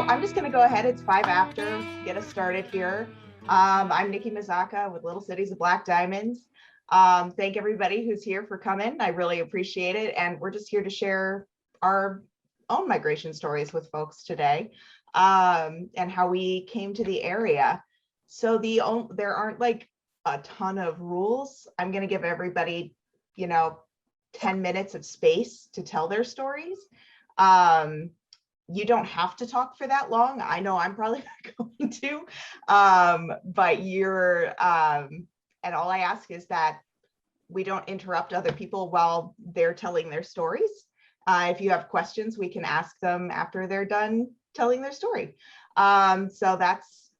So I'm just going to go ahead. It's 5 after. Get us started here. I'm Nikki Mizaka with Little Cities of Black Diamonds. Thank everybody who's here for coming. I really appreciate it. And we're just here to share our own migration stories with folks today, and how we came to the area. So there aren't like a ton of rules. I'm going to give everybody, 10 minutes of space to tell their stories. You don't have to talk for that long. I know I'm probably not going to, but and all I ask is that we don't interrupt other people while they're telling their stories. If you have questions, we can ask them after they're done telling their story. So that's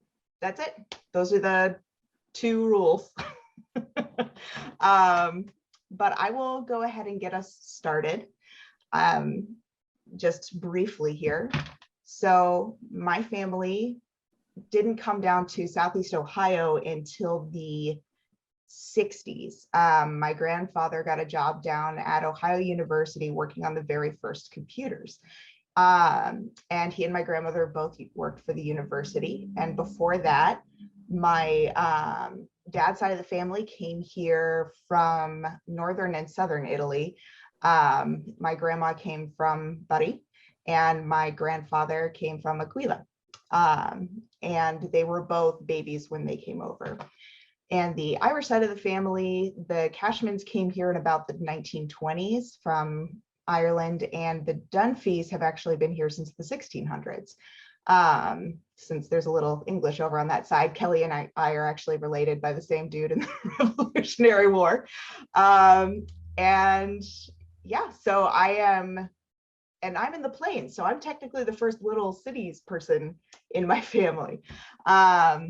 it. Those are the 2 rules. But I will go ahead and get us started. Just briefly here. So my family didn't come down to Southeast Ohio until the 60s. My grandfather got a job down at Ohio University working on the very first computers. And he and my grandmother both worked for the university. And before that, my dad's side of the family came here from northern and southern Italy. My grandma came from Bari, and my grandfather came from Aquila. And they were both babies when they came over. And the Irish side of the family, the Cashmans came here in about the 1920s from Ireland, and the Dunphys have actually been here since the 1600s. Since there's a little English over on that side, Kelly and I are actually related by the same dude in the Revolutionary War. And yeah, so I'm in the plains, so I'm technically the first little cities person in my family. But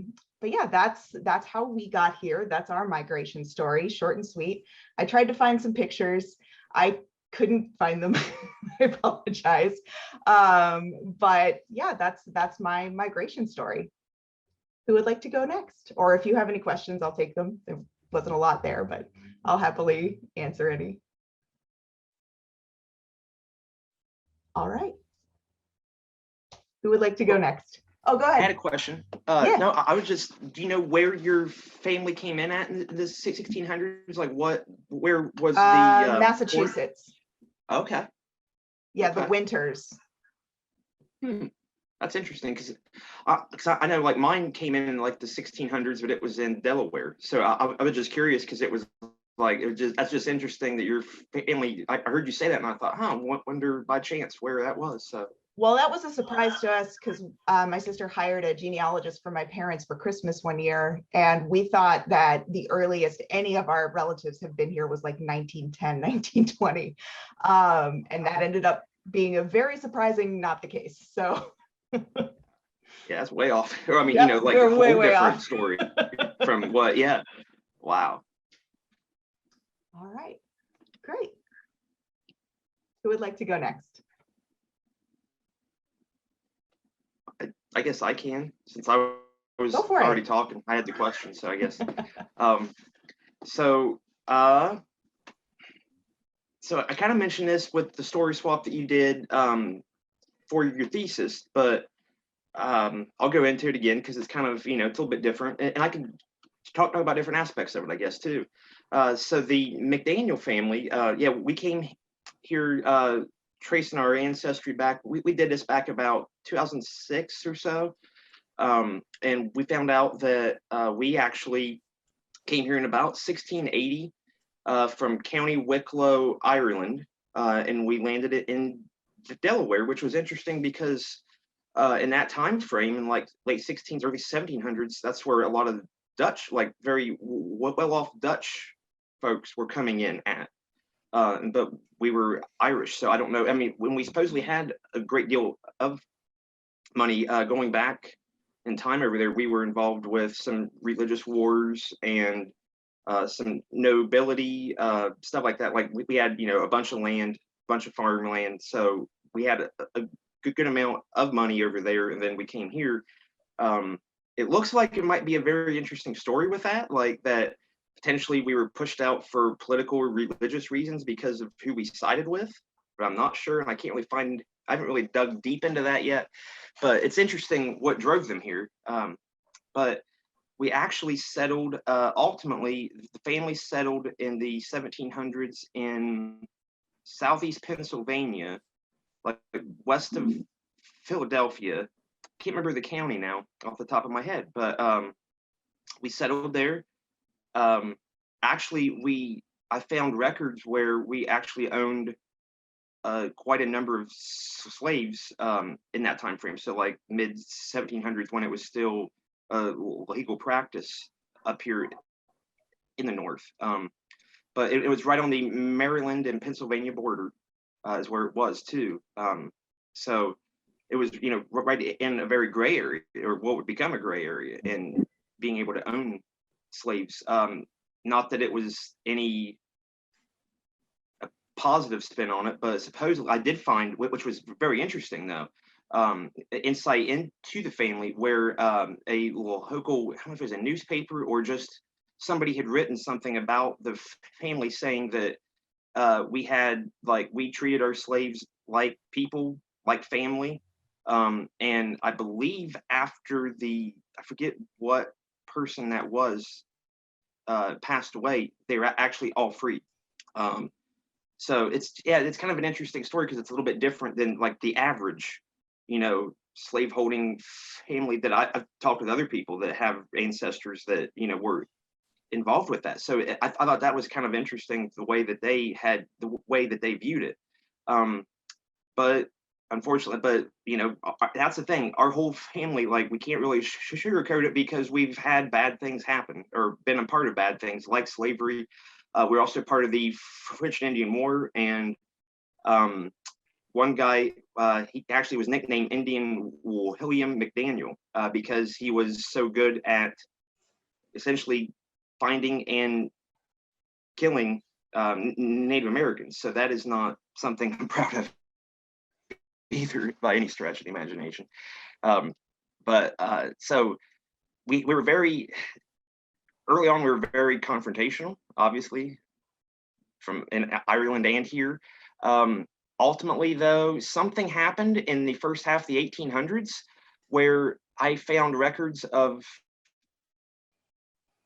yeah, that's how we got here. That's our migration story, short and sweet. I tried to find some pictures. I couldn't find them. I apologize. But yeah, that's my migration story. Who would like to go next? Or if you have any questions, I'll take them. There wasn't a lot there, but I'll happily answer any. All right. Who would like to go next? Oh, go ahead. I had a question. Yeah. No, I was just, do you know where your family came in at in the 1600s? Like where was the Massachusetts. Port? Okay. Yeah, okay. The Winters. That's interesting because I know like mine came in like the 1600s, but it was in Delaware. So I was just curious because it was like, that's just interesting that your family, I heard you say that and I thought, wonder by chance where that was. So. Well, that was a surprise to us because my sister hired a genealogist for my parents for Christmas one year. And we thought that the earliest any of our relatives have been here was like 1910, 1920. And that ended up being a very surprising, not the case. So. Yeah, that's way off. I mean, yep, like a whole way different off. story from what, yeah. Wow. All right, great. Who would like to go next? I guess I can, since I was already talking. I had the question, so I guess. So I kind of mentioned this with the story swap that you did for your thesis, but I'll go into it again because it's kind of, it's a little bit different, and I can talk about different aspects of it, I guess, too. So the Mcdaniel family, we came here tracing our ancestry back. We did this back about 2006 or so, and we found out that we actually came here in about 1680 from County Wicklow, Ireland, and we landed it in Delaware, which was interesting because in that time frame, in like late 1600s, early 1700s, that's where a lot of Dutch, like very well-off Dutch folks were coming in at. But we were Irish, so I don't know. I mean, when we supposedly had a great deal of money going back in time over there, we were involved with some religious wars and some nobility, stuff like that. Like we had, a bunch of land, bunch of farmland. So we had a good amount of money over there. And then we came here. It looks like it might be a very interesting story with that, like that potentially we were pushed out for political or religious reasons because of who we sided with, but I'm not sure. And I can't really find I haven't really dug deep into that yet, but it's interesting what drove them here. But we actually settled, ultimately, the family settled in the 1700s in southeast Pennsylvania, like west of Philadelphia. Can't remember the county now off the top of my head, but we settled there. Actually, I found records where we actually owned quite a number of slaves in that time frame. So like mid 1700s, when it was still legal practice up here in the north. But it was right on the Maryland and Pennsylvania border, is where it was too. So it was, right in a very gray area, or what would become a gray area, and being able to own slaves. Not that it was any positive spin on it, but supposedly I did find, which was very interesting though, insight into the family, where a local, I don't know if it was a newspaper or just somebody had written something about the family, saying that we treated our slaves like people, like family. And I believe after I forget what person that was, passed away, they were actually all free. So it's kind of an interesting story, because it's a little bit different than like the average, slaveholding family that I've talked with other people that have ancestors that, were involved with that. So I thought that was kind of interesting, the way that they viewed it. But unfortunately, that's the thing. Our whole family, like, we can't really sugarcoat it, because we've had bad things happen, or been a part of bad things like slavery. We're also part of the French and Indian War, and one guy, he actually was nicknamed Indian William McDaniel, because he was so good at essentially finding and killing Native Americans. So that is not something I'm proud of either, by any stretch of the imagination. So we were very early on. We were very confrontational, obviously, in Ireland and here. Ultimately, though, something happened in the first half of the 1800s, where I found records of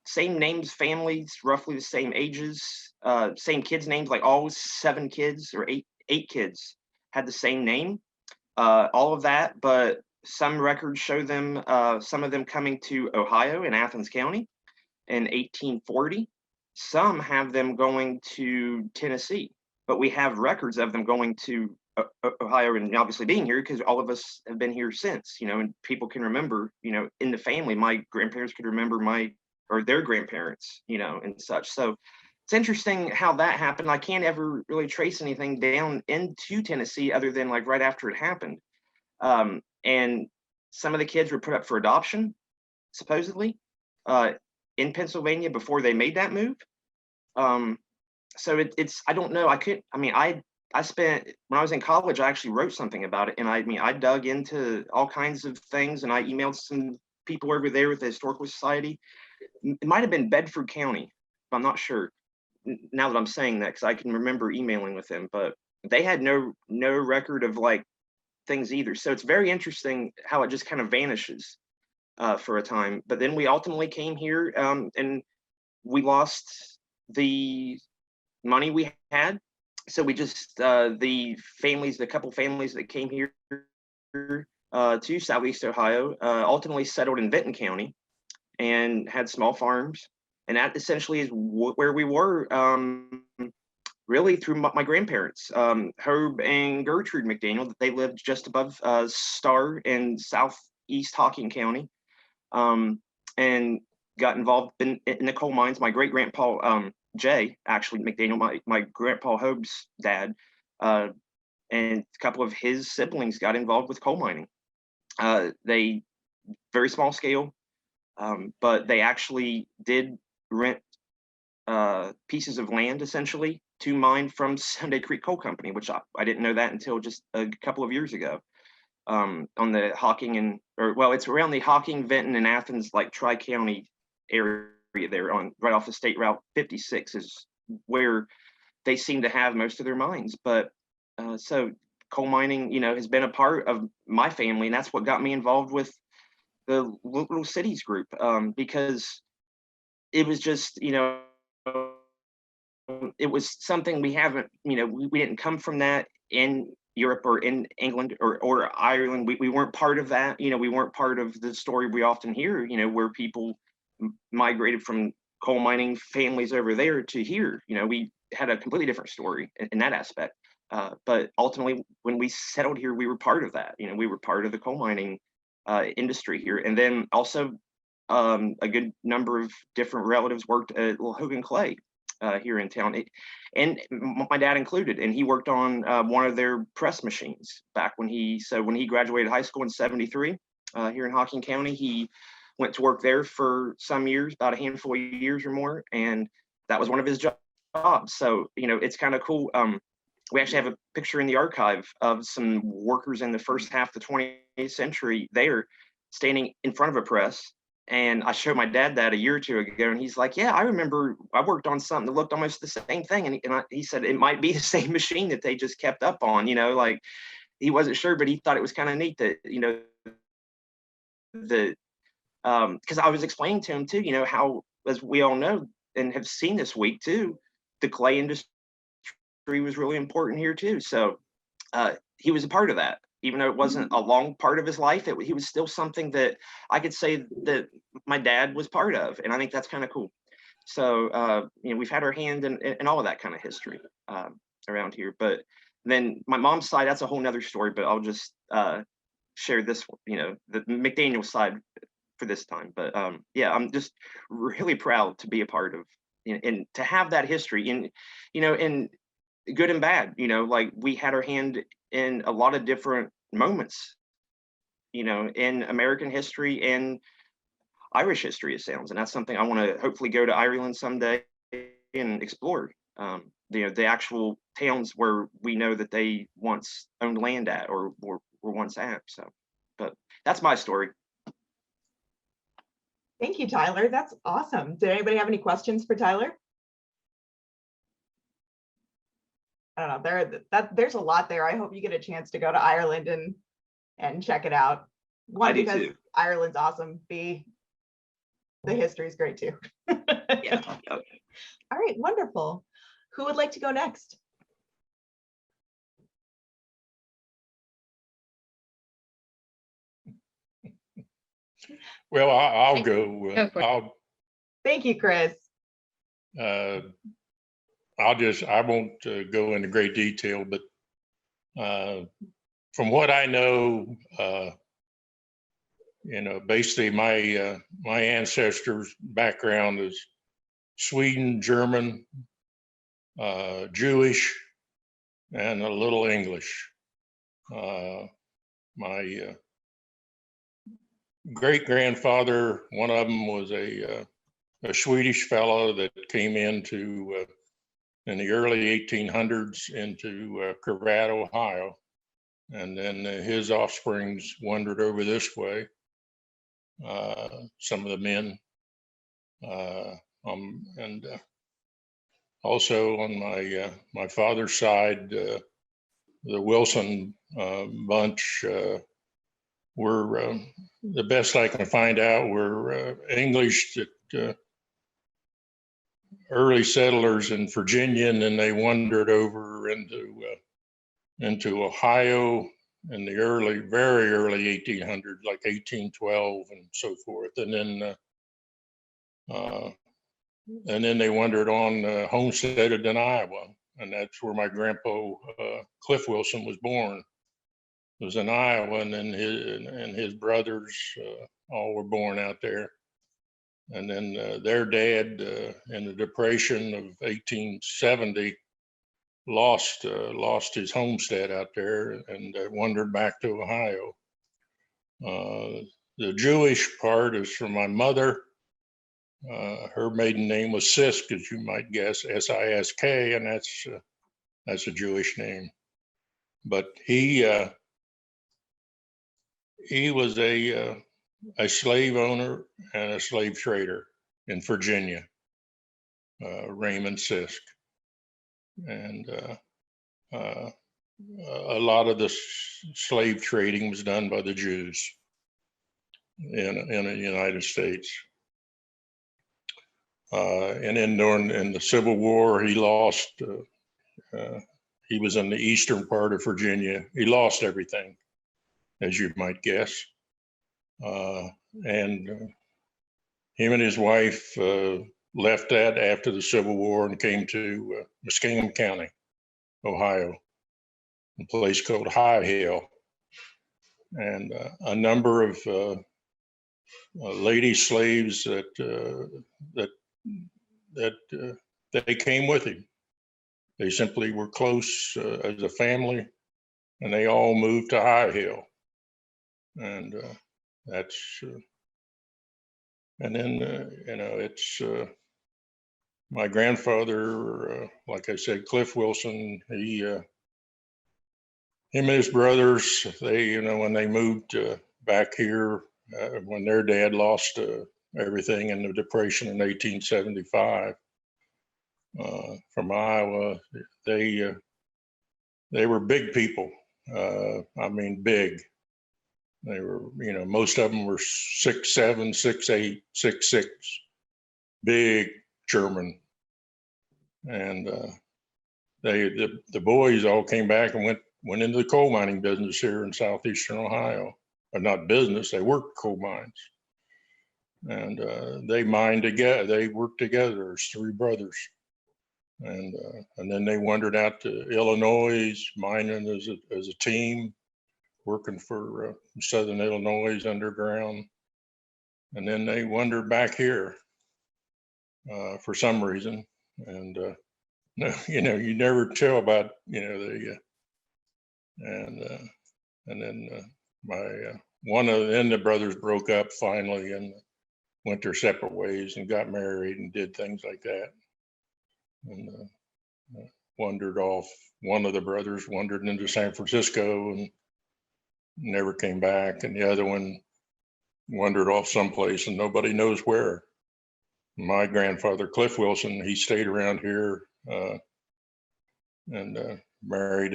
same names, families, roughly the same ages, same kids' names, like all 7 kids or eight kids had the same name. All of that, but some records show them, some of them coming to Ohio in Athens County in 1840. Some have them going to Tennessee, but we have records of them going to Ohio, and obviously being here, because all of us have been here since, and people can remember, in the family, my grandparents could remember their grandparents, and such. So it's interesting how that happened. I can't ever really trace anything down into Tennessee other than like right after it happened. And some of the kids were put up for adoption, supposedly, in Pennsylvania before they made that move. So it's, I don't know. I spent, when I was in college, I actually wrote something about it. And I dug into all kinds of things, and I emailed some people over there with the Historical Society. It might have been Bedford County, I'm not sure now that I'm saying that, because I can remember emailing with them, but they had no record of like things either. So it's very interesting how it just kind of vanishes for a time. But then we ultimately came here, and we lost the money we had. So we just, the couple families that came here to Southeast Ohio, ultimately settled in Benton County and had small farms. And that essentially is where we were, really through my grandparents, Herb and Gertrude McDaniel. They lived just above Star in southeast Hocking County, and got involved in the coal mines. My great grandpa, Jay, actually McDaniel, my grandpa Hobe's dad, and a couple of his siblings got involved with coal mining. They very small scale, but they actually did rent pieces of land essentially to mine from Sunday Creek Coal Company, which I didn't know that until just a couple of years ago. On the Hocking it's around the Hocking, Benton, and Athens, like Tri-County area there, right off the State Route 56 is where they seem to have most of their mines. But so coal mining, has been a part of my family, and that's what got me involved with the little cities group, because it was just, it was something we haven't, we didn't come from that in Europe or in England or Ireland. We weren't part of that. We weren't part of the story we often hear, where people migrated from coal mining families over there to here. We had a completely different story in that aspect. But ultimately, when we settled here, we were part of that. We were part of the coal mining industry here. And then also a good number of different relatives worked at Hogan Clay here in town, and my dad included. And he worked on one of their press machines back when he graduated high school in '73 here in Hocking County. He went to work there for some years, about a handful of years or more, and that was one of his jobs. So it's kind of cool. We actually have a picture in the archive of some workers in the first half of the 20th century there, standing in front of a press. And I showed my dad that a year or two ago, and he's like, "Yeah, I remember I worked on something that looked almost the same thing." And he said it might be the same machine that they just kept up on, like he wasn't sure, but he thought it was kind of neat that, because I was explaining to him too, how, as we all know and have seen this week too, the clay industry was really important here too. So he was a part of that. Even though it wasn't a long part of his life, he was still something that I could say that my dad was part of. And I think that's kind of cool. So, we've had our hand in all of that kind of history around here. But then my mom's side, that's a whole nother story, but I'll just share this, the McDaniel side for this time. But yeah, I'm just really proud to be a part of, and to have that history in, in good and bad, like we had our hand in a lot of different moments, in American history and Irish history, it sounds. And that's something I want to hopefully go to Ireland someday and explore. The actual towns where we know that they once owned land at or were once at. So, but that's my story. Thank you, Tyler. That's awesome. Did anybody have any questions for Tyler? I don't know. There's a lot there. I hope you get a chance to go to Ireland and check it out. One, because Ireland's awesome. B, the history is great too. Yeah. Okay. All right, wonderful. Who would like to go next? Well, I'll go. Thank you, Chris. I won't go into great detail, but from what I know, basically my ancestors' background is Sweden, German, Jewish, and a little English. My great-grandfather, one of them was a Swedish fellow that came into in the early 1800s into Cravat, Ohio. And then his offsprings wandered over this way, some of the men. And also on my father's side, the Wilson bunch were, the best I can find out, were English that early settlers in Virginia, and then they wandered over into Ohio in the very early 1800s, like 1812 and so forth. And then they wandered on, homesteaded in Iowa, and that's where my grandpa Cliff Wilson was born. It was in Iowa, and then his brothers all were born out there. And then their dad, in the Depression of 1870, lost his homestead out there and wandered back to Ohio. The Jewish part is from my mother. Her maiden name was Sisk, as you might guess, S-I-S-K, and that's a Jewish name. But he was a slave owner and a slave trader in Virginia, Raymond Sisk. And a lot of the slave trading was done by the Jews in the United States. And then in the Civil War, he lost. He was in the eastern part of Virginia. He lost everything, as you might guess. And him and his wife left that after the Civil War and came to Muskingum County, Ohio, a place called High Hill. And a number of lady slaves that they came with him. They simply were close as a family, and they all moved to High Hill. And that's, and then, you know, it's my grandfather, like I said, Cliff Wilson, him and his brothers, they, you know, when they moved back here, when their dad lost everything in the Depression in 1875, from Iowa, they were big people. I mean, big. They were, you know, most of them were 6'7", 6'8", 6'6", big German. And the boys all came back and went into the coal mining business here in southeastern Ohio. But not business, they worked coal mines. And they mined together, they worked together as three brothers. And then they wandered out to Illinois, mining as a team, working for Southern Illinois Underground. And then they wandered back here for some reason. And, you know, you never tell about, you know, and then then the brothers broke up finally and went their separate ways and got married and did things like that. And wandered off. One of the brothers wandered into San Francisco and never came back, and the other one wandered off someplace and nobody knows where. My grandfather, Cliff Wilson, he stayed around here and married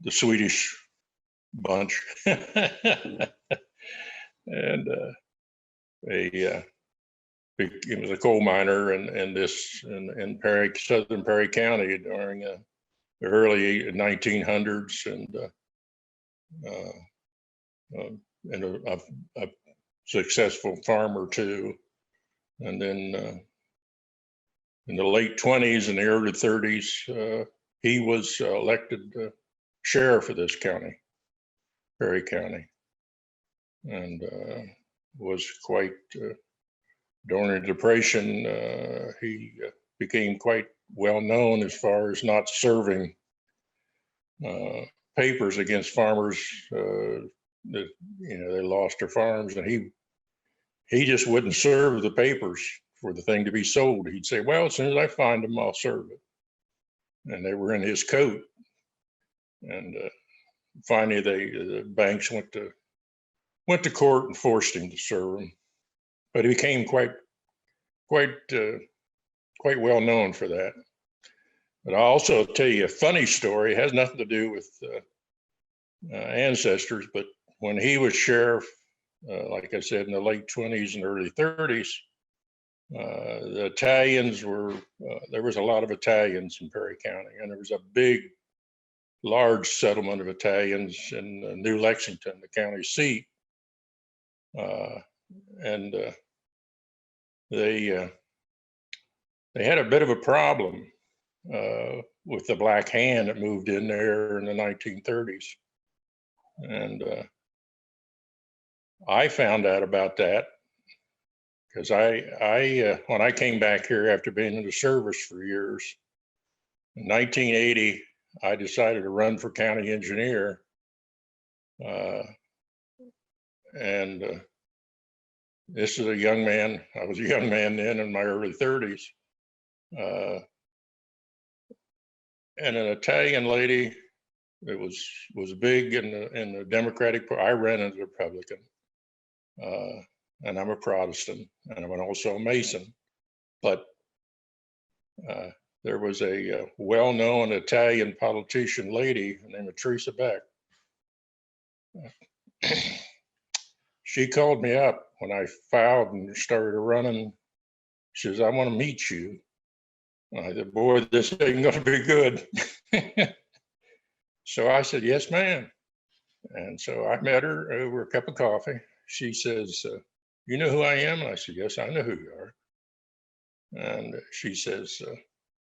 the Swedish bunch, and he was a coal miner in southern Perry County during the early 1900s, and a successful farmer too. And then in the late 20s and the early 30s, he was elected sheriff of this county, Perry County, and was quite, during the Depression, he became quite well known as far as not serving papers against farmers that, you know, they lost their farms, and he just wouldn't serve the papers for the thing to be sold. He'd say, well, as soon as I find them, I'll serve it. And they were in his coat. And finally, the banks went to court and forced him to serve them. But he became quite well known for that. But I'll also tell you a funny story. It has nothing to do with ancestors, but when he was sheriff, like I said, in the late 20s and early 30s, the Italians there was a lot of Italians in Perry County, and there was a large settlement of Italians in New Lexington, the county seat. And they had a bit of a problem with the Black Hand that moved in there in the 1930s. And I found out about that because when I came back here after being in the service for years, in 1980, I decided to run for county engineer. And this is a young man. I was a young man then in my early 30s. And an Italian lady that was big in the Democratic Party. I ran as a Republican, and I'm a Protestant, and I'm also a Mason. But there was a well-known Italian politician lady named Teresa Beck. She called me up when I filed and started running. She says, "I want to meet you." I said, "Boy, this ain't going to be good." So I said, "Yes, ma'am." And so I met her over a cup of coffee. She says, "You know who I am?" And I said, "Yes, I know who you are." And she says,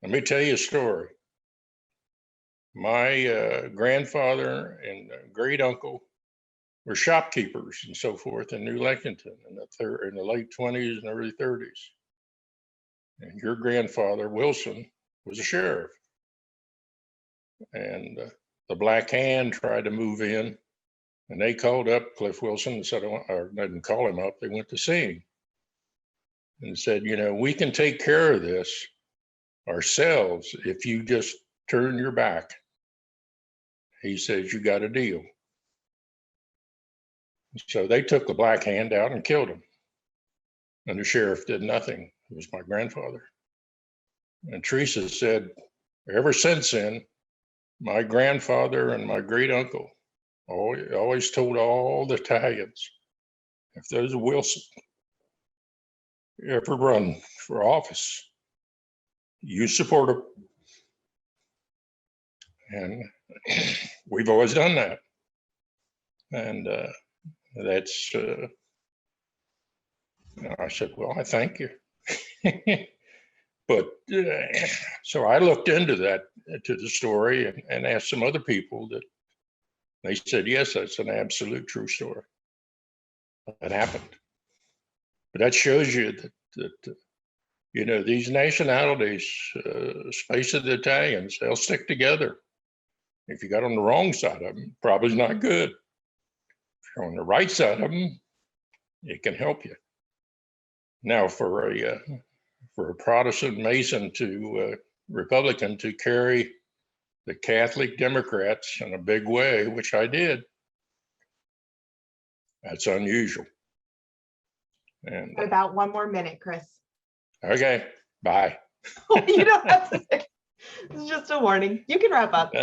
"Let me tell you a story. My grandfather and great uncle were shopkeepers and so forth in New Lexington in the late 20s and early 30s. And your grandfather, Wilson, was a sheriff. And the Black Hand tried to move in, and they called up Cliff Wilson and said, or they didn't call him up, they went to see him and said, you know, we can take care of this ourselves if you just turn your back. He says, you got a deal. So they took the Black Hand out and killed him. And the sheriff did nothing. It was my grandfather. And Teresa said, ever since then, my grandfather and my great uncle always told all the Italians, if there's a Wilson ever run for office, you support him. And we've always done that. And that's, I said, well, I thank you. But so I looked into that, to the story, and asked some other people that they said, yes, that's an absolute true story. That happened. But that shows you that you know, these nationalities, space of the Italians, they'll stick together. If you got on the wrong side of them, probably not good. If you're on the right side of them, it can help you. Now, for a Protestant Mason to Republican to carry the Catholic Democrats in a big way, which I did, that's unusual. And About one more minute, Chris. okay, bye. You don't have to say. It's just a warning. You can wrap up.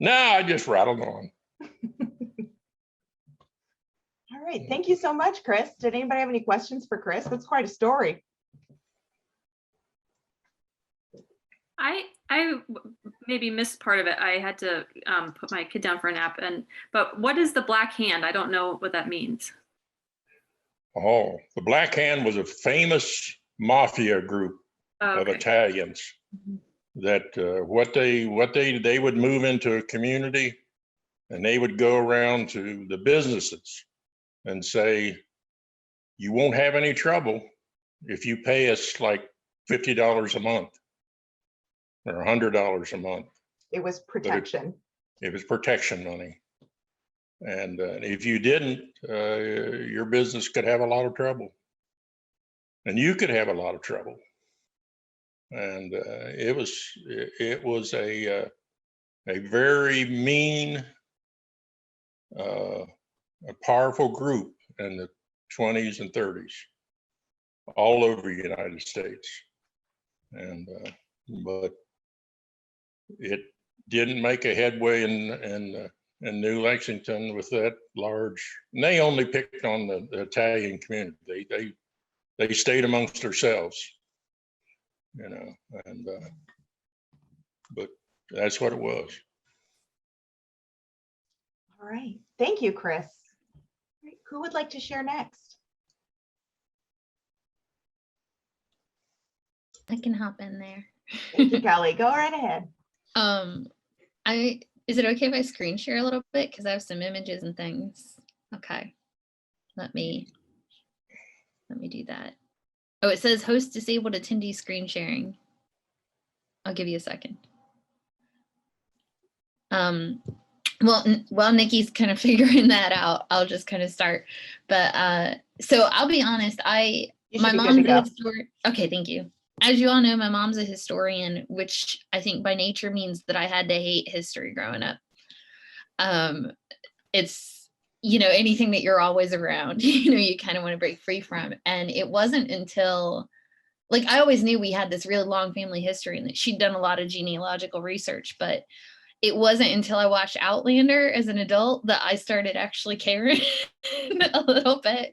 No, I just rattled on. All right. Thank you so much, Chris. Did anybody have any questions for Chris? That's quite a story. I maybe missed part of it. I had to put my kid down for a nap. But what is the Black Hand? I don't know what that means. Oh, the Black Hand was a famous mafia group of Okay. Italians that what they would move into a community and they would go around to the businesses and say, you won't have any trouble if you pay us like $50 a month or $100 a month. It was protection. It was protection money. And if you didn't, your business could have a lot of trouble. And you could have a lot of trouble. And it was a very mean, a powerful group in the 20s and 30s, all over the United States. And but it didn't make a headway in New Lexington with that large. And they only picked on the Italian community. They stayed amongst themselves, you know. And but that's what it was. All right. Thank you, Chris. All right. Who would like to share next? I can hop in there. Thank you, Kelly. Go right ahead. Is it okay if I screen share a little bit? Because I have some images and things. Okay. Let me do that. Oh, it says host disabled attendee screen sharing. I'll give you a second. While Nikki's kind of figuring that out, I'll just kind of start. But so I'll be honest, my mom's a historian. Okay, thank you. As you all know, my mom's a historian, which I think by nature means that I had to hate history growing up. It's, you know, anything that you're always around, you know, you kind of want to break free from. And it wasn't until like I always knew we had this really long family history and that she'd done a lot of genealogical research, but it wasn't until I watched Outlander as an adult that I started actually caring a little bit.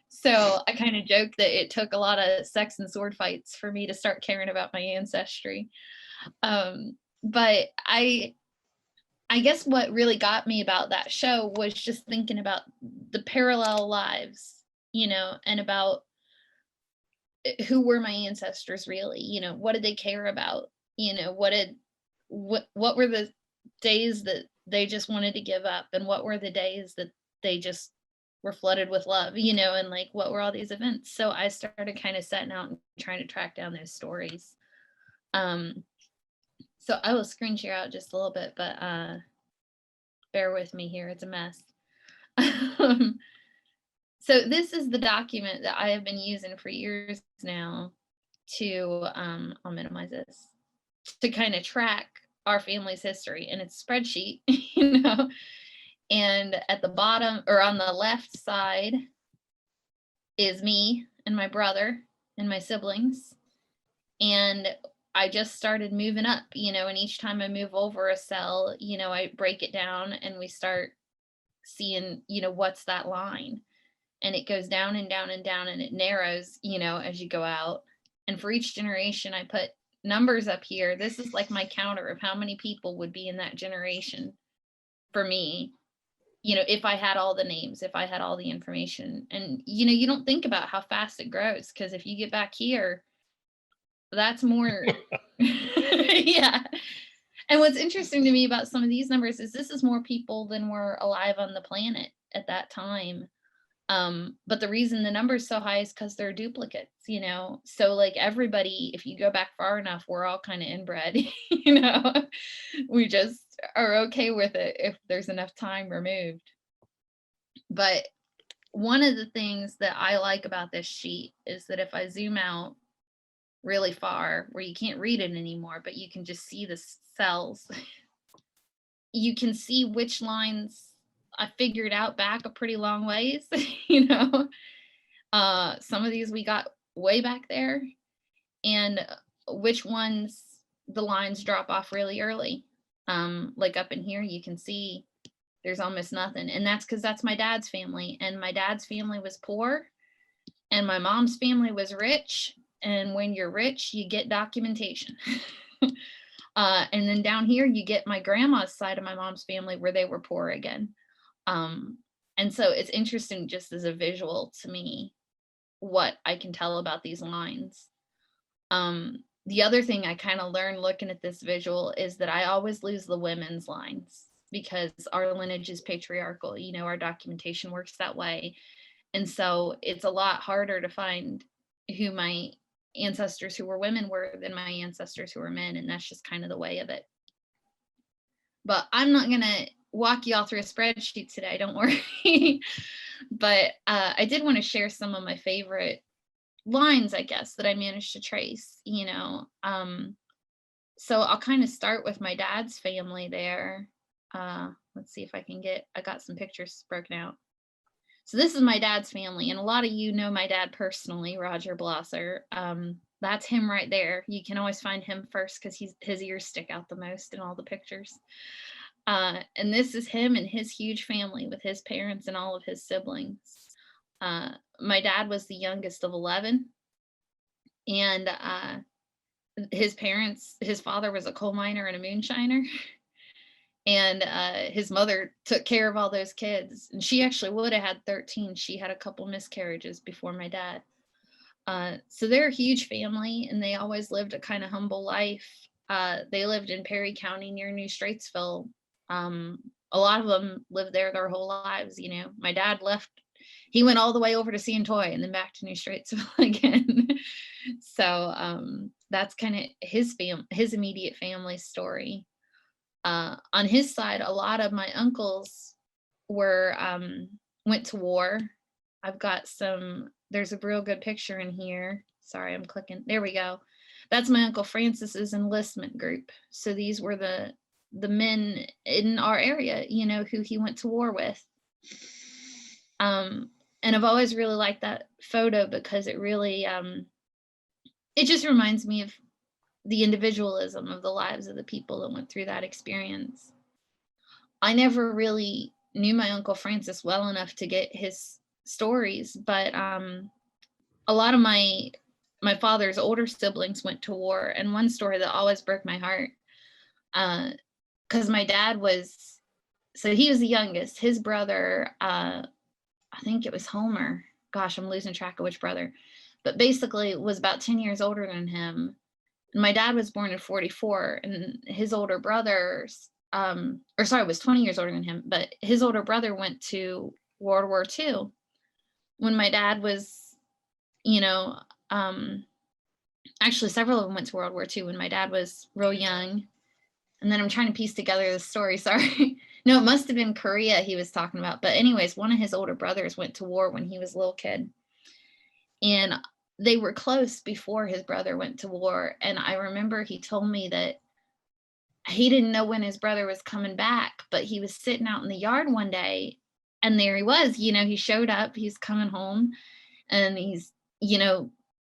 So I kind of joke that it took a lot of sex and sword fights for me to start caring about my ancestry. But I guess what really got me about that show was just thinking about the parallel lives, you know, and about who were my ancestors really, you know, what did they care about? You know, what were the days that they just wanted to give up, and what were the days that they just were flooded with love, you know, and like what were all these events? So I started kind of setting out and trying to track down those stories. So I will screen share out just a little bit, but bear with me here, it's a mess. So this is the document that I have been using for years now to, I'll minimize this, to kind of track our family's history, and it's a spreadsheet, you know, and at the bottom or on the left side is me and my brother and my siblings. And I just started moving up, you know, and each time I move over a cell, you know, I break it down and we start seeing, you know, what's that line. And it goes down and down and down and it narrows, you know, as you go out. And for each generation, I put numbers up here. This is like my counter of how many people would be in that generation for me, you know, if I had all the names, if I had all the information. And, you know, you don't think about how fast it grows, because if you get back here, that's more. Yeah. And what's interesting to me about some of these numbers is this is more people than were alive on the planet at that time. But the reason the number is so high is because they're duplicates, you know. So like everybody, if you go back far enough, we're all kind of inbred, you know. We just are okay with it if there's enough time removed. But one of the things that I like about this sheet is that if I zoom out really far where you can't read it anymore, but you can just see the cells, you can see which lines I figured out back a pretty long ways, you know. Some of these we got way back there, and which ones the lines drop off really early. Like up in here, you can see there's almost nothing. And that's because that's my dad's family. And my dad's family was poor, and my mom's family was rich. And when you're rich, you get documentation. And then down here, you get my grandma's side of my mom's family where they were poor again. And so it's interesting just as a visual to me, what I can tell about these lines. The other thing I kind of learned looking at this visual is that I always lose the women's lines because our lineage is patriarchal, you know, our documentation works that way. And so it's a lot harder to find who my ancestors who were women were than my ancestors who were men. And that's just kind of the way of it. But I'm not going to walk you all through a spreadsheet today, don't worry. But I did want to share some of my favorite lines, I guess, that I managed to trace, you know. So I'll kind of start with my dad's family there. Let's see if I got some pictures broken out. So this is my dad's family, and a lot of you know my dad personally, Roger Blosser. That's him right there. You can always find him first because his ears stick out the most in all the pictures. And this is him and his huge family with his parents and all of his siblings. My dad was the youngest of 11, and his father was a coal miner and a moonshiner. And his mother took care of all those kids, and she actually would have had 13. She had a couple miscarriages before my dad. So they're a huge family, and they always lived a kind of humble life. They lived in Perry County near New Straitsville. A lot of them lived there their whole lives, you know. My dad left, he went all the way over to Santoy and then back to New Straitsville again. So that's kind of his immediate family story. On his side, a lot of my uncles went to war. I've got there's a real good picture in here. Sorry, I'm clicking. There we go. That's my Uncle Francis's enlistment group. So these were the men in our area, you know, who he went to war with. And I've always really liked that photo because it really it just reminds me of the individualism of the lives of the people that went through that experience. I never really knew my Uncle Francis well enough to get his stories, but a lot of my father's older siblings went to war, and one story that always broke my heart, because my dad was, so he was the youngest. His brother, I think it was Homer. Gosh, I'm losing track of which brother, but basically was about 10 years older than him. And my dad was born in 44, and his older brothers, was 20 years older than him, but his older brother went to World War II when my dad was, actually several of them went to World War II when my dad was real young. And then I'm trying to piece together the story, sorry. No, it must have been Korea he was talking about. But anyways, one of his older brothers went to war when he was a little kid. And they were close before his brother went to war. And I remember he told me that he didn't know when his brother was coming back, but he was sitting out in the yard one day, and there he was, he showed up, he's coming home, and he's,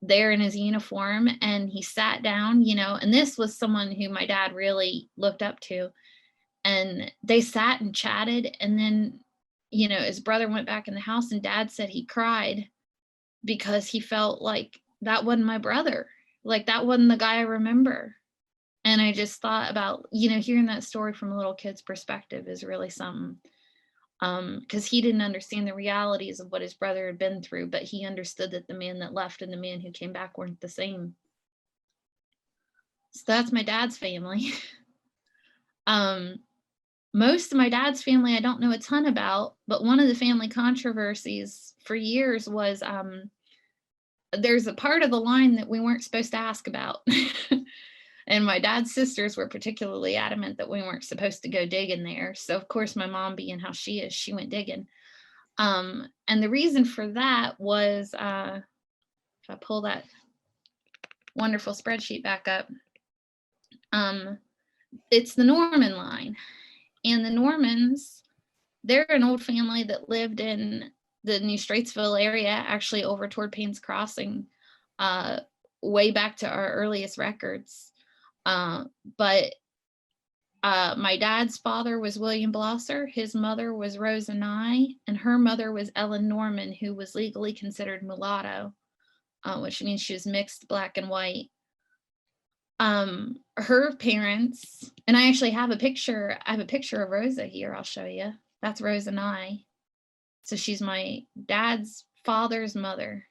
there in his uniform, and he sat down, and this was someone who my dad really looked up to, and they sat and chatted. And then, his brother went back in the house, and dad said he cried because he felt like that wasn't my brother. Like that wasn't the guy I remember. And I just thought about, hearing that story from a little kid's perspective is really something. Because he didn't understand the realities of what his brother had been through, but he understood that the man that left and the man who came back weren't the same. So that's my dad's family. Most of my dad's family I don't know a ton about, but one of the family controversies for years was there's a part of the line that we weren't supposed to ask about. And my dad's sisters were particularly adamant that we weren't supposed to go digging there. So of course, my mom, being how she is, she went digging. And the reason for that was, if I pull that wonderful spreadsheet back up, it's the Norman line. And the Normans, they're an old family that lived in the New Straitsville area, actually over toward Payne's Crossing, way back to our earliest records. But my dad's father was William Blosser, his mother was Rosa Nye, and her mother was Ellen Norman, who was legally considered mulatto, which means she was mixed black and white. Her parents, and I actually have a picture of Rosa here, I'll show you. That's Rosa Nye. So she's my dad's father's mother.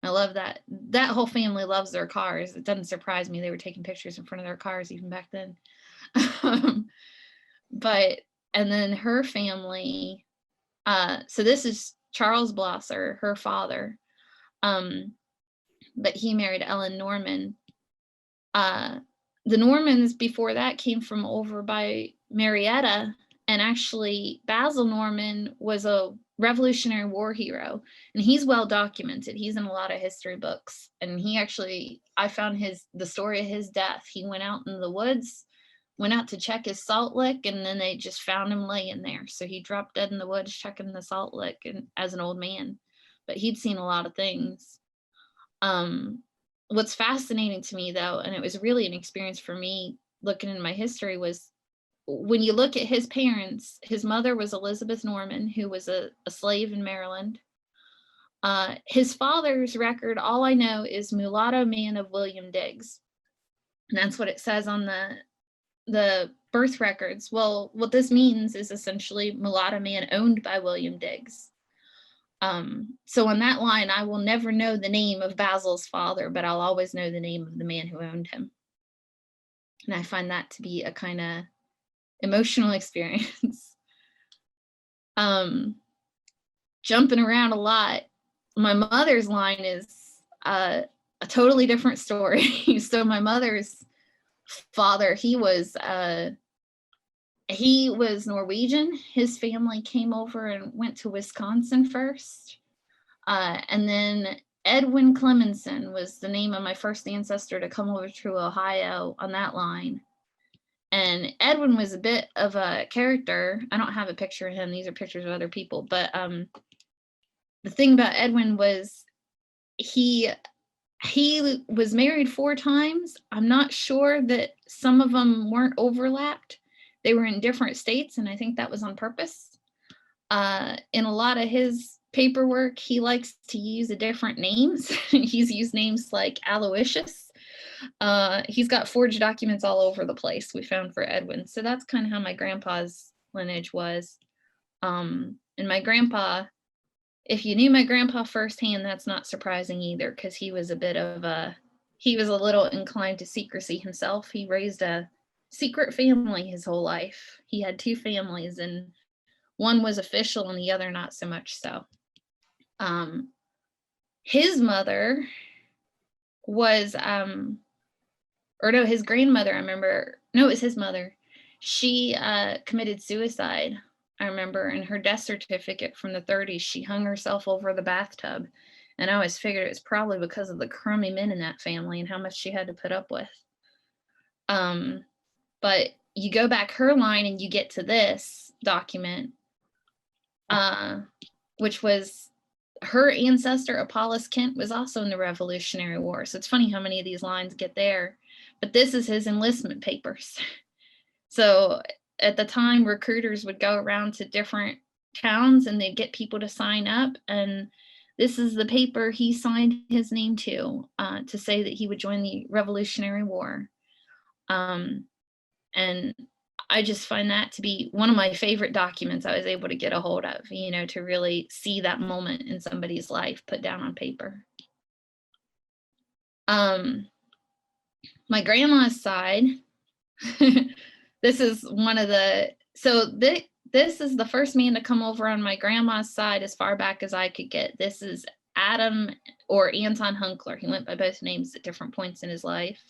I love that. That whole family loves their cars. It doesn't surprise me they were taking pictures in front of their cars even back then. And then her family, so this is Charles Blosser, her father, but he married Ellen Norman. The Normans before that came from over by Marietta, and actually Basil Norman was a Revolutionary War hero, and he's well documented. He's in a lot of history books, and he actually, I found the story of his death. He went out in the woods, went out to check his salt lick, and then they just found him laying there. So he dropped dead in the woods checking the salt lick, and as an old man, but he'd seen a lot of things. What's fascinating to me though, and it was really an experience for me looking in my history, was when you look at his parents, his mother was Elizabeth Norman, who was a slave in Maryland. His father's record, all I know, is mulatto man of William Diggs. And that's what it says on the birth records. Well, what this means is essentially mulatto man owned by William Diggs. So on that line, I will never know the name of Basil's father, but I'll always know the name of the man who owned him. And I find that to be a kind of emotional experience. Jumping around a lot. My mother's line is a totally different story. So my mother's father, he was Norwegian. His family came over and went to Wisconsin first. And then Edwin Clemenson was the name of my first ancestor to come over to Ohio on that line. And Edwin was a bit of a character. I don't have a picture of him. These are pictures of other people. But the thing about Edwin was he he was married 4 times. I'm not sure that some of them weren't overlapped. They were in different states, and I think that was on purpose. In a lot of his paperwork, he likes to use different names. He's used names like Aloysius. He's got forged documents all over the place we found for Edwin. So that's kind of how my grandpa's lineage was. And my grandpa, if you knew my grandpa firsthand, that's not surprising either, because he was he was a little inclined to secrecy himself. He raised a secret family his whole life. He had 2 families, and one was official and the other not so much so. His mother was, or no, his grandmother, I remember, no, it was his mother. She committed suicide, I remember, in her death certificate from the 30s. She hung herself over the bathtub. And I always figured it was probably because of the crummy men in that family and how much she had to put up with. But you go back her line and you get to this document, which was her ancestor, Apollos Kent, was also in the Revolutionary War. So it's funny how many of these lines get there. But this is his enlistment papers. So at the time, recruiters would go around to different towns and they'd get people to sign up. And this is the paper he signed his name to say that he would join the Revolutionary War. And I just find that to be one of my favorite documents I was able to get a hold of, you know, to really see that moment in somebody's life put down on paper. My grandma's side, this is one of the, so this is the first man to come over on my grandma's side as far back as I could get. This is Adam or Anton Hunkler. He went by both names at different points in his life.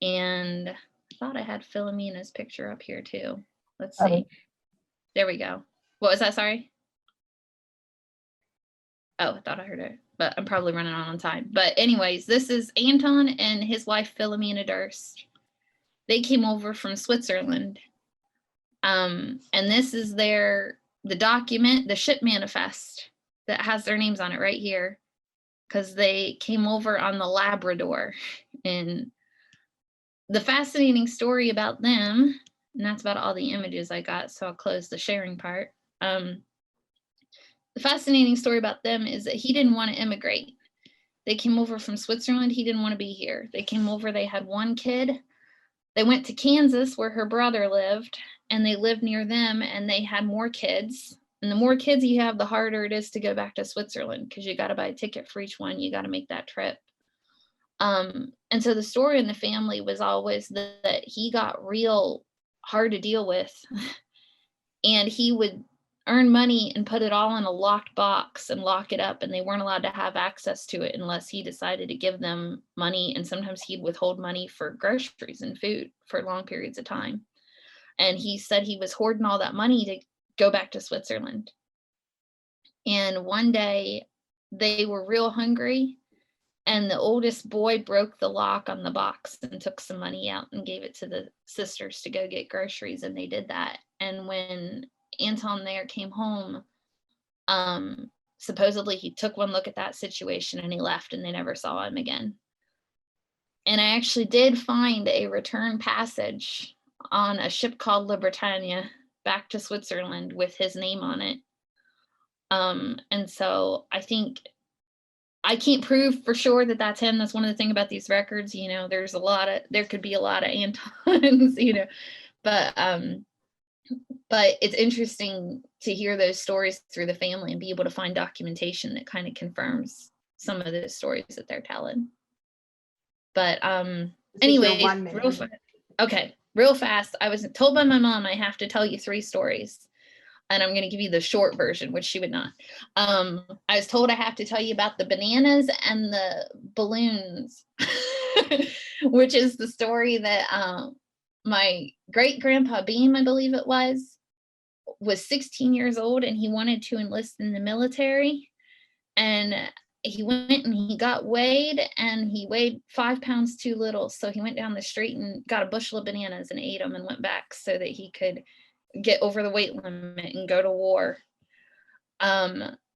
And I thought I had Philomena's picture up here too. Let's see. There we go. What was that? Sorry. Oh, I thought I heard it, but I'm probably running on time. But anyways, this is Anton and his wife, Philomena Durst. They came over from Switzerland. And this is the document, the ship manifest that has their names on it right here, because they came over on the Labrador. And the fascinating story about them, and that's about all the images I got, so I'll close the sharing part. The fascinating story about them is that he didn't want to immigrate. They came over from Switzerland. He didn't want to be here. They came over, they had 1 kid. They went to Kansas where her brother lived, and they lived near them, and they had more kids. And the more kids you have, the harder it is to go back to Switzerland, because you got to buy a ticket for each one. You got to make that trip. And so the story in the family was always that he got real hard to deal with, and he would earn money and put it all in a locked box and lock it up, and they weren't allowed to have access to it unless he decided to give them money. And sometimes he'd withhold money for groceries and food for long periods of time. And he said he was hoarding all that money to go back to Switzerland. And one day they were real hungry, and the oldest boy broke the lock on the box and took some money out and gave it to the sisters to go get groceries, and they did that. And when Anton there came home, supposedly he took one look at that situation and he left, and they never saw him again. And I actually did find a return passage on a ship called La Bretagne back to Switzerland with his name on it. And so I think I can't prove for sure that that's him. That's one of the things about these records, you know, there could be a lot of Antons, you know, but it's interesting to hear those stories through the family and be able to find documentation that kind of confirms some of the stories that they're telling. But anyway, real fast. I was told by my mom I have to tell you 3 stories. And I'm going to give you the short version, which she would not. I was told I have to tell you about the bananas and the balloons, which is the story that my great-grandpa Beam, I believe it was 16 years old, and he wanted to enlist in the military. And he went and he got weighed, and he weighed 5 pounds too little. So he went down the street and got a bushel of bananas and ate them and went back so that he could get over the weight limit and go to war.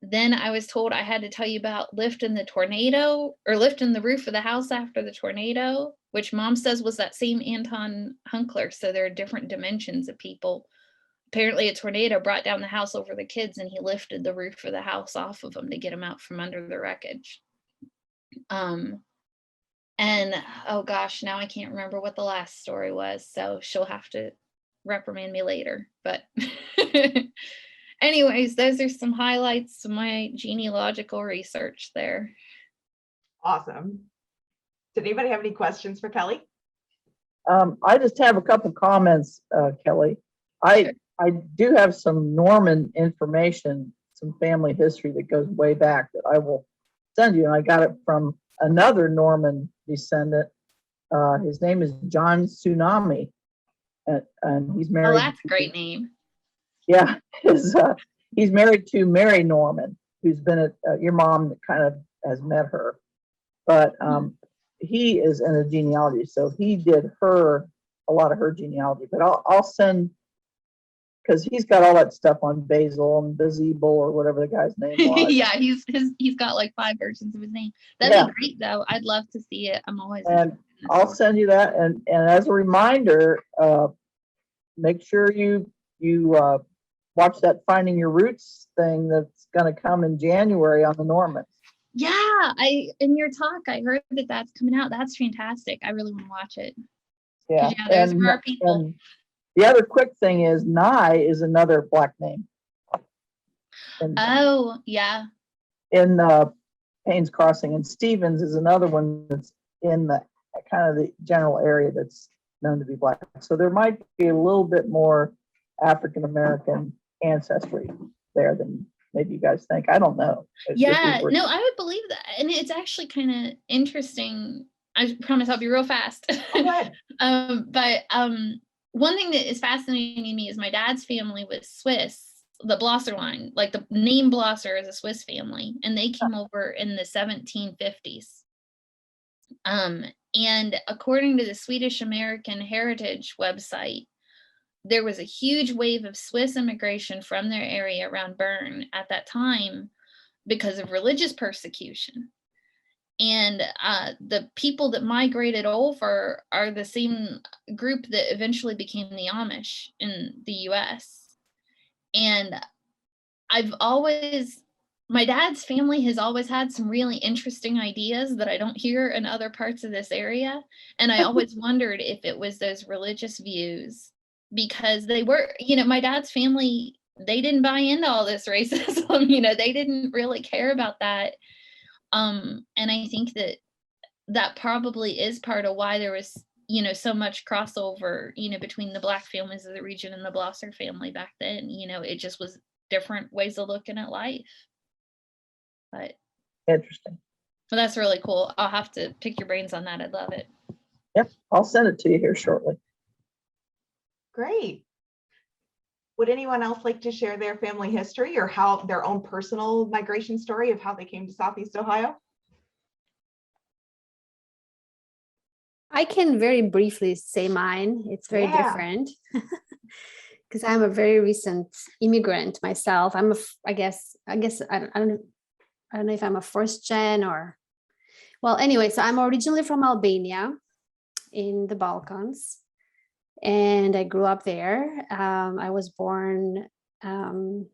then I was told I had to tell you about lifting the tornado or lifting the roof of the house after the tornado, which mom says was that same Anton Hunkler. So there are different dimensions of people. Apparently a tornado brought down the house over the kids and he lifted the roof of the house off of them to get them out from under the wreckage. And oh gosh, now I can't remember what the last story was. So she'll have to reprimand me later, but anyways, those are some highlights of my genealogical research there. Awesome. Did anybody have any questions for Kelly? I just have a couple comments, Kelly. I do have some Norman information, some family history that goes way back that I will send you. And I got it from another Norman descendant. His name is John Tsunami, and he's married. Oh, that's a great name. Yeah, he's married to Mary Norman, who's been at your mom kind of has met her, but he is in a genealogy, so he did a lot of her genealogy. But I'll send, because he's got all that stuff on Basil and Bazibel or whatever the guy's name was. Yeah, he's got like 5 versions of his name. That'd be great though. I'd love to see it. I'm always And I'll send you that. And as a reminder, make sure you watch that Finding Your Roots thing that's going to come in January on the Normans. Yeah, in your talk, I heard that that's coming out. That's fantastic. I really want to watch it. Yeah, Those are our people. And the other quick thing is Nye is another black name. Oh, yeah. In Payne's Crossing, and Stevens is another one that's in the kind of the general area that's known to be black. So there might be a little bit more African American ancestry there than maybe you guys think. I don't know. Yeah, no, I would believe that. And it's actually kind of interesting. I promise I'll be real fast. Okay. But one thing that is fascinating to me is my dad's family was Swiss. The Blosser line, like the name Blosser is a Swiss family, and they came over in the 1750s. And according to the Swedish American Heritage website, there was a huge wave of Swiss immigration from their area around Bern at that time because of religious persecution. And the people that migrated over are the same group that eventually became the Amish in the US. And my dad's family has always had some really interesting ideas that I don't hear in other parts of this area. And I always wondered if it was those religious views, because they were, my dad's family, they didn't buy into all this racism, they didn't really care about that. And I think that probably is part of why there was, so much crossover, between the black families of the region and the Blosser family back then. It just was different ways of looking at life. But Interesting. Well, that's really cool. I'll have to pick your brains on that. I'd love it. Yep, I'll send it to you here shortly. Great. Would anyone else like to share their family history or how their own personal migration story of how they came to Southeast Ohio? I can very briefly say mine. It's very different because I'm a very recent immigrant myself. I guess I don't know if I'm a first gen or, well, anyway, so I'm originally from Albania in the Balkans, and I grew up there. I was born in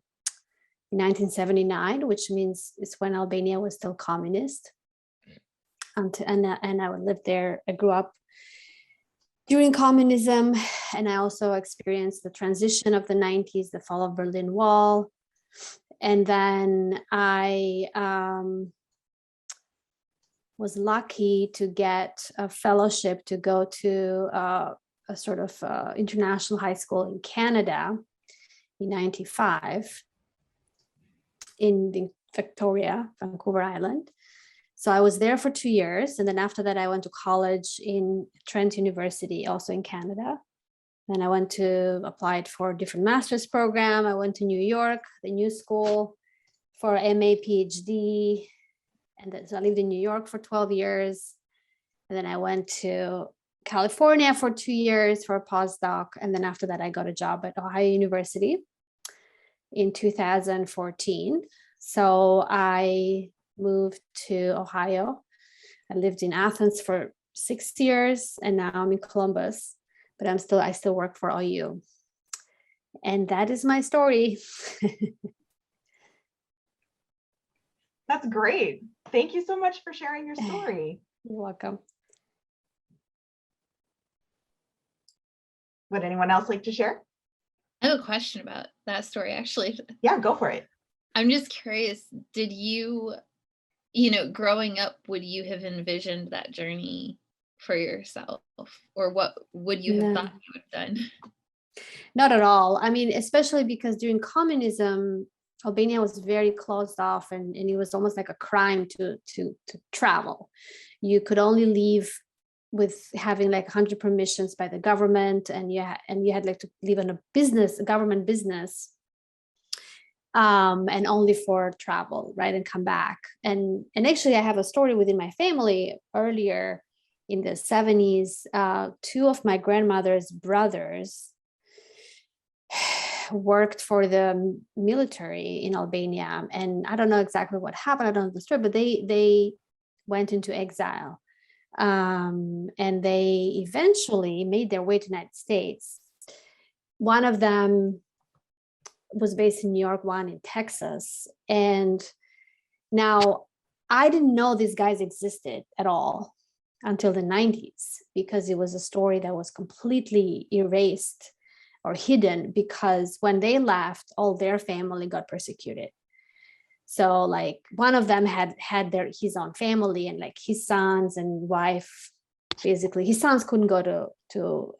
1979, which means it's when Albania was still communist. And I lived there. I grew up during communism, and I also experienced the transition of the 90s, the fall of Berlin Wall. And then I was lucky to get a fellowship to go to a sort of international high school in Canada in 95 in Victoria, Vancouver Island. So I was there for 2 years. And then after that, I went to college in Trent University, also in Canada. Then I went to applied for a different master's program. I went to New York, the New School, for MA, PhD. And then, so I lived in New York for 12 years. And then I went to California for 2 years for a postdoc. And then after that, I got a job at Ohio University in 2014. So I moved to Ohio. I lived in Athens for 6 years, and now I'm in Columbus, but I still work for OU. And that is my story. That's great. Thank you so much for sharing your story. You're welcome. Would anyone else like to share? I have a question about that story, actually. Yeah, go for it. I'm just curious, did you, growing up, would you have envisioned that journey for yourself? Or what would you have No. thought you would have done? Not at all. I mean, especially because during communism, Albania was very closed off, and it was almost like a crime to travel. You could only leave with having like 100 permissions by the government, and you had like to live in a government business, and only for travel, right, and come back. And actually, I have a story within my family. Earlier in the 70s, two of my grandmother's brothers worked for the military in Albania, and I don't know exactly what happened. I don't know the story, but they went into exile, and they eventually made their way to the United States. One of them was based in New York, one in Texas, and now I didn't know these guys existed at all until the 90s, because it was a story that was completely erased or hidden, because when they left, all their family got persecuted. So like one of them had his own family, and like his sons and wife, basically his sons couldn't go to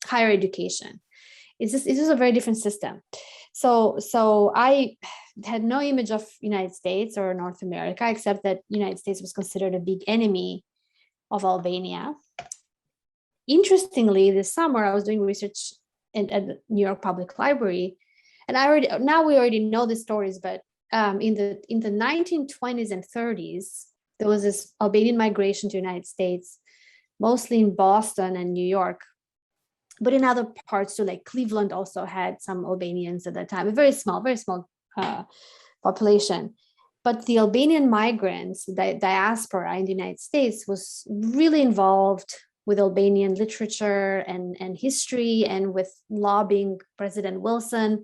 higher education. It's just a very different system. So I had no image of United States or North America, except that United States was considered a big enemy of Albania. Interestingly, this summer I was doing research at the New York Public Library, and we already know the stories, but in the 1920s and 30s, there was this Albanian migration to the United States, mostly in Boston and New York, but in other parts too, like Cleveland also had some Albanians at that time, a very small population. But the Albanian migrants, the diaspora in the United States, was really involved with Albanian literature and history, and with lobbying President Wilson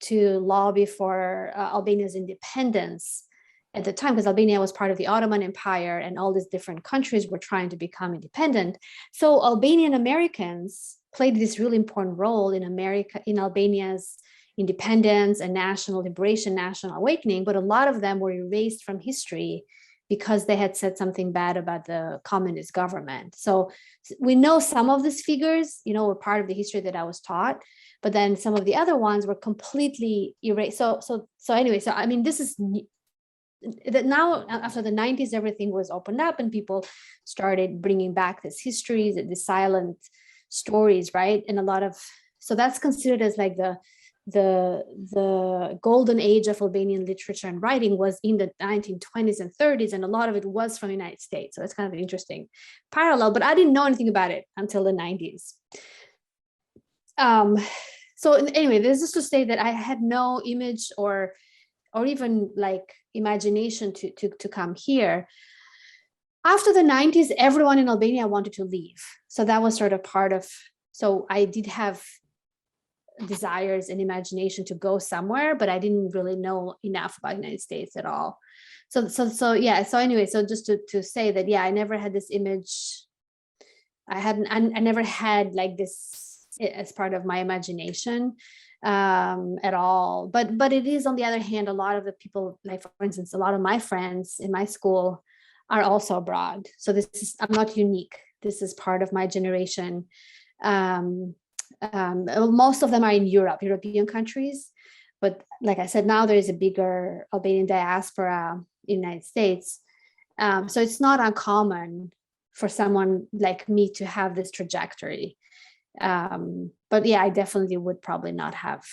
to lobby for Albania's independence at the time, because Albania was part of the Ottoman Empire, and all these different countries were trying to become independent. So Albanian Americans played this really important role in Albania's independence and national liberation, national awakening, but a lot of them were erased from history because they had said something bad about the communist government. So we know some of these figures, were part of the history that I was taught, but then some of the other ones were completely erased. So anyway, I mean, this is that now after the 90s, everything was opened up and people started bringing back this histories, the silent stories, right? And so that's considered as like the golden age of Albanian literature and writing was in the 1920s and 30s, and a lot of it was from the United States. So it's kind of an interesting parallel, but I didn't know anything about it until the 90s. So anyway, this is to say that I had no image or even like imagination to come here. After the 90s, everyone in Albania wanted to leave. So that was sort of so I did have desires and imagination to go somewhere, but I didn't really know enough about the United States at all. So anyway, so just to say that, yeah, I never had this image. I never had like this as part of my imagination at all. But it is, on the other hand, a lot of the people, like for instance, a lot of my friends in my school are also abroad. So I'm not unique. This is part of my generation. Most of them are in European countries. But like I said, now there is a bigger Albanian diaspora in the United States. So it's not uncommon for someone like me to have this trajectory. But yeah, I definitely would probably not have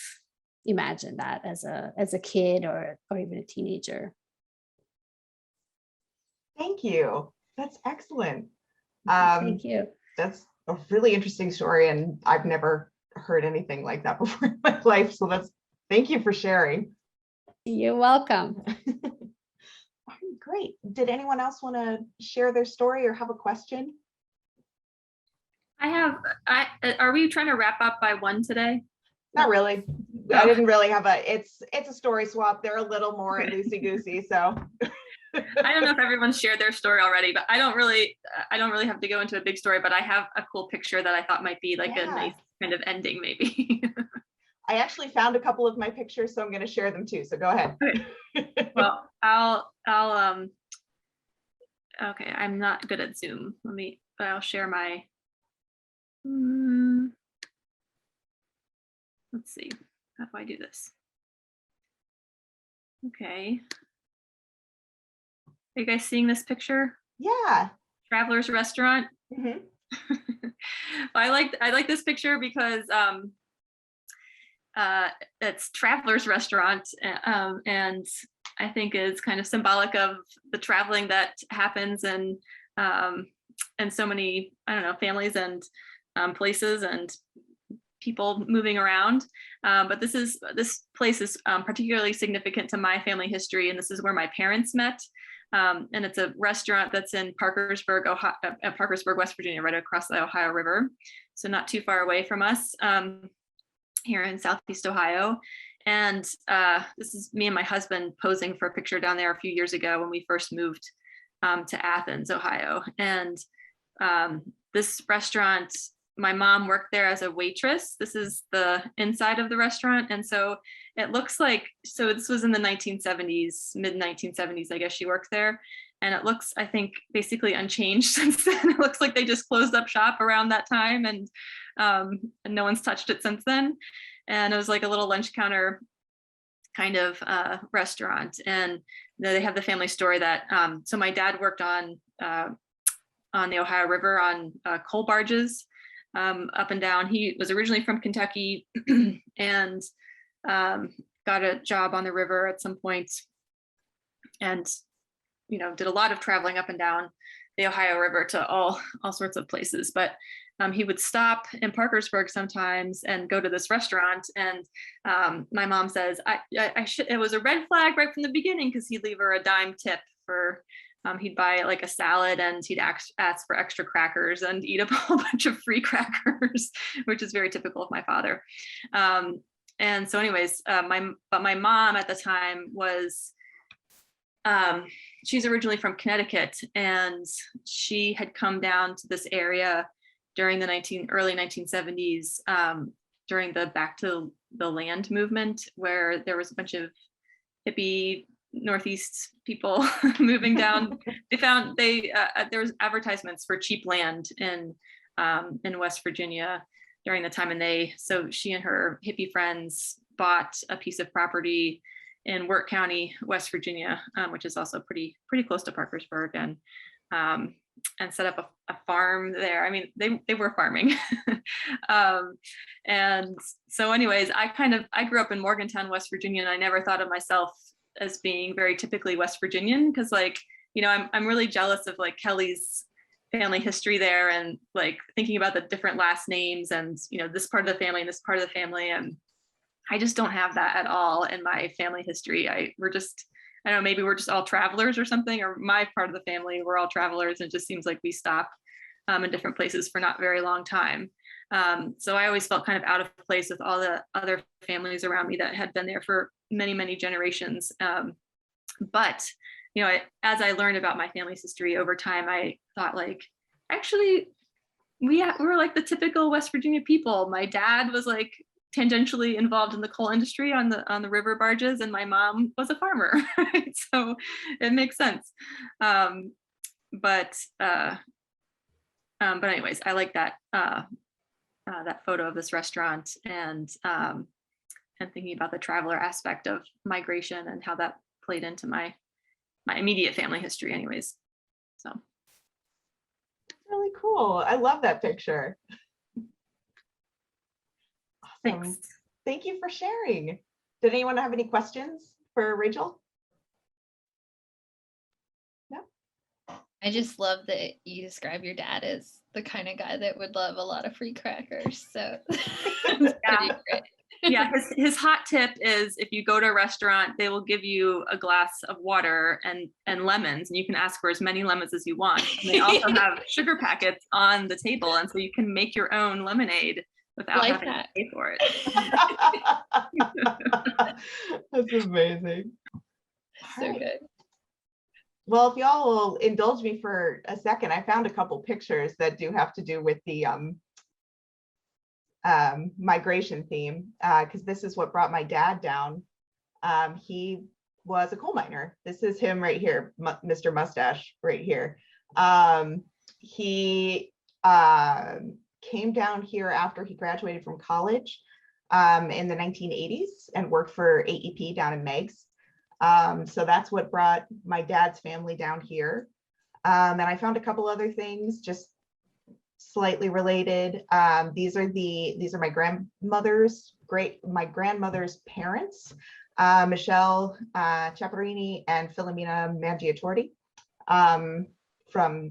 imagined that as a kid or even a teenager. Thank you. That's excellent. Thank you. That's a really interesting story, and I've never heard anything like that before in my life. So thank you for sharing. You're welcome. All right, great. Did anyone else want to share their story or have a question? Are we trying to wrap up by 1 today? Not really. I didn't really have it's a story swap. They're a little more Okay. loosey goosey. So I don't know if everyone's shared their story already, but I don't really have to go into a big story, but I have a cool picture that I thought might be like a Yeah. nice kind of ending maybe. I actually found a couple of my pictures, so I'm going to share them too. So go ahead. Okay. Well, okay, I'm not good at Zoom. But I'll share my, let's see, how do I do this? Okay. Are you guys seeing this picture? Yeah. Traveler's Restaurant. Mhm. I like this picture because it's Traveler's Restaurant, and I think is kind of symbolic of the traveling that happens and so many, I don't know, families and places and people moving around. But this place is particularly significant to my family history, and this is where my parents met. And it's a restaurant that's in Parkersburg, West Virginia, right across the Ohio River. So not too far away from us here in Southeast Ohio. And this is me and my husband posing for a picture down there a few years ago when we first moved to Athens, Ohio. And this restaurant, my mom worked there as a waitress. This is the inside of the restaurant. And so it looks like, so this was in the 1970s, mid 1970s, I guess she worked there. And it looks, I think, basically unchanged since then. It looks like they just closed up shop around that time, and no one's touched it since then. And it was like a little lunch counter kind of restaurant. And they have the family story that, so my dad worked on the Ohio River on coal barges up and down. He was originally from Kentucky and got a job on the river at some point, and did a lot of traveling up and down the Ohio River to all sorts of places. But he would stop in Parkersburg sometimes and go to this restaurant. And my mom says, it was a red flag right from the beginning, because he'd leave her a dime tip for, he'd buy like a salad, and he'd ask for extra crackers and eat up a whole bunch of free crackers, which is very typical of my father. And so anyways, my mom at the time was, she's originally from Connecticut, and she had come down to this area during the early 1970s, during the Back to the Land movement, where there was a bunch of hippie Northeast people moving down. There was advertisements for cheap land in West Virginia during the time, and so she and her hippie friends bought a piece of property in Wirt County, West Virginia, which is also pretty close to Parkersburg, and set up a farm there. I mean, they were farming. And so anyways, I grew up in Morgantown, West Virginia, and I never thought of myself as being very typically West Virginian, because I'm really jealous of like Kelly's family history there, and like thinking about the different last names and this part of the family and this part of the family, and I just don't have that at all in my family history. I don't know, maybe we're just all travelers or something, or my part of the family, we're all travelers, and it just seems like we stop in different places for not very long time. So I always felt kind of out of place with all the other families around me that had been there for many, many generations. But as I learned about my family's history over time, I thought like, actually, we're like the typical West Virginia people. My dad was like tangentially involved in the coal industry on the river barges, and my mom was a farmer, right? So it makes sense. But anyways, I like that that photo of this restaurant, and thinking about the traveler aspect of migration and how that played into my immediate family history anyways. So Really cool. I love that picture. Awesome. thanks. Thank you for sharing. Did anyone have any questions for Rachel? No? I just love that you describe your dad as the kind of guy that would love a lot of free crackers. So it's pretty great. Yeah, his hot tip is if you go to a restaurant, they will give you a glass of water and lemons, and you can ask for as many lemons as you want. And they also have sugar packets on the table, and so you can make your own lemonade without Life having to hack. pay for it. That's amazing. So All right. good. Well, if y'all will indulge me for a second, I found a couple pictures that do have to do with the migration theme, because this is what brought my dad down. He was a coal miner. This is him right here, Mr. Mustache right here. He came down here after he graduated from college in the 1980s and worked for AEP down in Meigs. So that's what brought my dad's family down here. And I found a couple other things just slightly related. These are my grandmother's parents, Michelle Chaparini and Filomena Mangiatorti.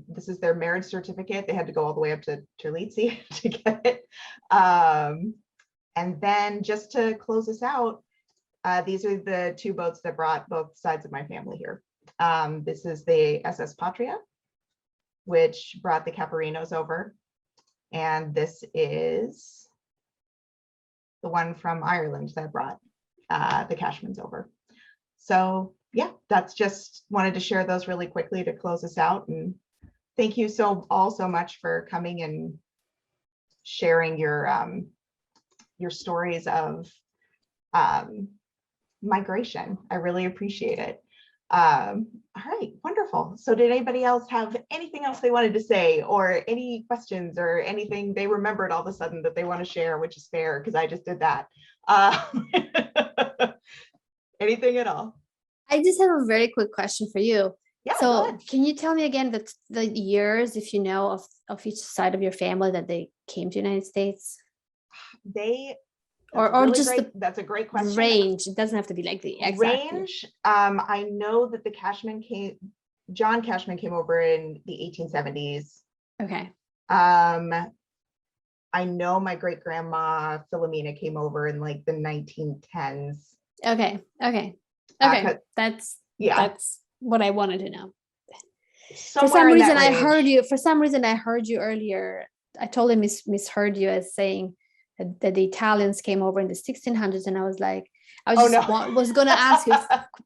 This is their marriage certificate. They had to go all the way up to Terlizzi to get it. And then just to close this out, these are the two boats that brought both sides of my family here. This is the SS Patria, which brought the Caparinos over. And this is the one from Ireland that brought the Cashmans over. So yeah, that's just wanted to share those really quickly to close us out. And thank you all so much for coming and sharing your stories of migration. I really appreciate it. All right, wonderful. So did anybody else have anything else they wanted to say, or any questions or anything they remembered all of a sudden that they want to share, which is fair because I just did that. Anything at all? I just have a very quick question for you. Yeah, go So ahead. can you tell me again the years, if you know, of each side of your family that they came to the United States? That's a great question. Range. It doesn't have to be like the exact range. I know that John Cashman came over in the 1870s. Okay. I know my great grandma Filomena came over in like the 1910s. Okay. That's what I wanted to know. For some reason I heard you earlier. I totally misheard you as saying that the Italians came over in the 1600s, and I was going to ask you.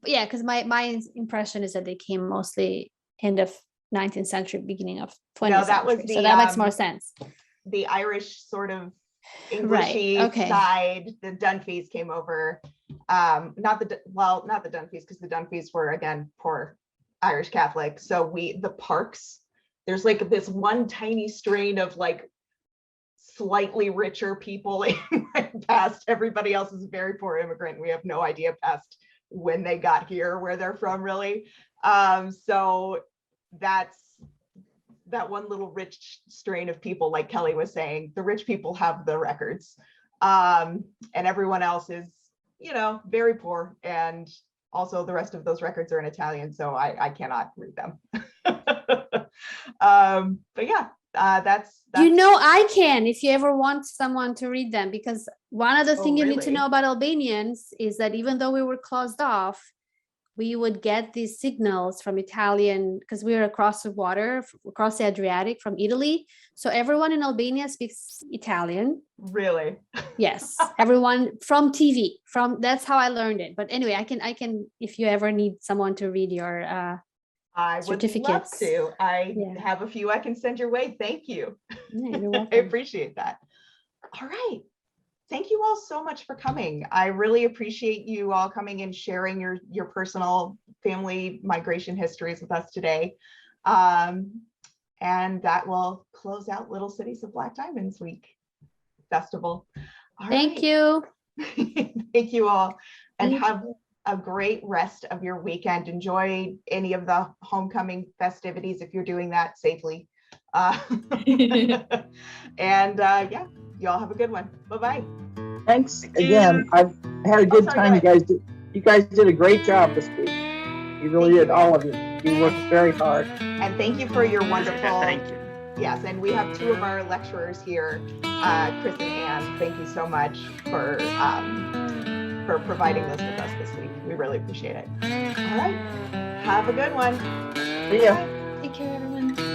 Yeah, because my impression is that they came mostly end of 19th century, beginning of 20th century. So that makes more sense. The Irish sort of Englishy side, the Dunphys came over. Not the Dunphys, because the Dunphys were again poor Irish Catholic. So the Parks, there's like this one tiny strain of like slightly richer people past everybody else is a very poor immigrant. We have no idea past when they got here, where they're from really. So that's that one little rich strain of people, like Kelly was saying, the rich people have the records, and everyone else is, very poor. And also the rest of those records are in Italian, so I cannot read them. But yeah, that's I can, if you ever want someone to read them, because one of the things you need to really? know about Albanians is that even though we were closed off, we would get these signals from Italian, because we were across the water, across the Adriatic from Italy. So everyone in Albania speaks Italian. Really? Yes, everyone from TV. That's how I learned it. But anyway, I can if you ever need someone to read your I would love certificates. to. I have a few I can send your way. Thank you. Yeah, you're I welcome. appreciate that. All right. Thank you all so much for coming. I really appreciate you all coming and sharing your personal family migration histories with us today. And that will close out Little Cities of Black Diamonds Week Festival. All Thank right. you. Thank you all. And Thank have a great rest of your weekend. Enjoy any of the homecoming festivities if you're doing that safely. And yeah, y'all have a good one. Bye-bye. Thanks again. I've had a good time. You guys did a great job this week. You really did, all of you. You worked very hard. And thank you for your wonderful Thank you. Yes, and we have two of our lecturers here, Chris and Ann. Thank you so much for providing this with us this week. We really appreciate it. All right, have a good one. See ya. Bye. Take care, everyone.